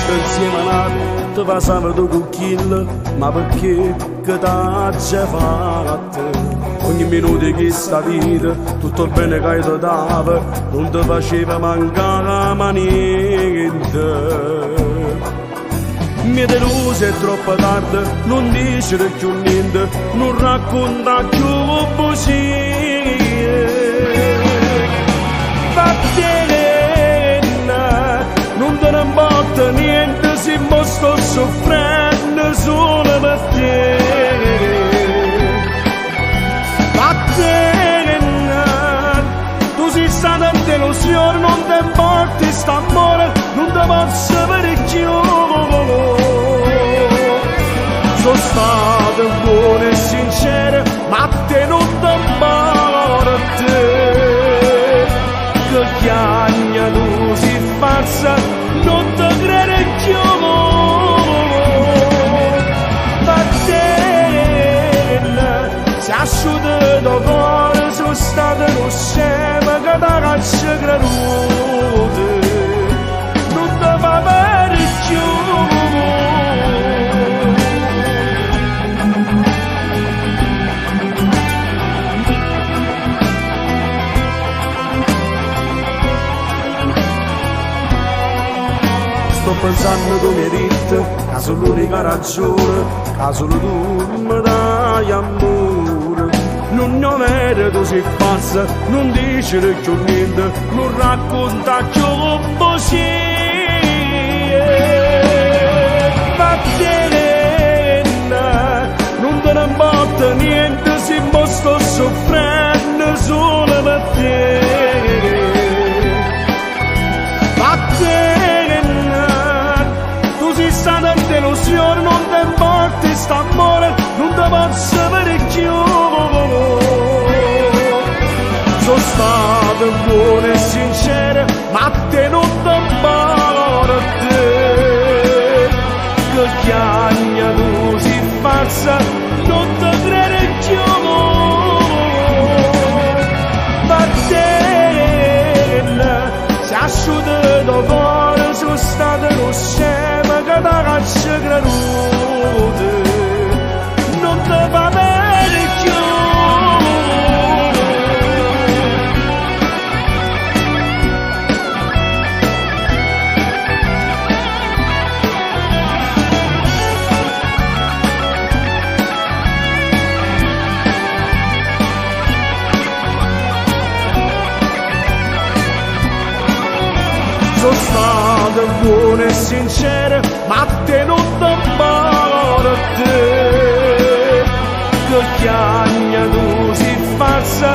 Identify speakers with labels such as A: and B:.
A: tutte insieme nati, ti passava tu cucchiaio, ma perché che t'ha già fatto? Ogni minuto che sta vita, tutto il bene che hai ti dava, non ti faceva mancare niente. Mi deluso è troppo tardi, non dici più niente, non racconta più bugie. Vattene, non te ne importa niente, se mo sto soffrendo solo per te. Vattene, tu sei stata in delusione, non ti importa st'amore, non ti posso vedere più. Sono stato buono e sincero, ma te non ti importa. Che chiagna tu si falsa, non ti crede più. Vattene, si asciugato cuore, sono stato lo scemo che ti caccia creduto. Non ti fa bene più. Sto pensando tu mi hai detto che sono l'unica ragione, che solo tu mi dai amore. Non ne vedi tu sei falsa, non dici più niente, non racconta più bugie. Vattene, non te ne importa niente, se mo sto soffrendo solo per te. Vattene, tu sei stata in delusione, non ti importa st'amore, non ti posso vedere più. Sono stato buono e sincero, ma te non ti importa. Che chiagna tu si falsa, non ti crede più. Vattene, si asciugato cuore, sono stato lo scemo che ti caccia creduto. Non ti va bene più. Sono stato buono e sincero, ma te non ti importa. Che chiagna tu si falsa,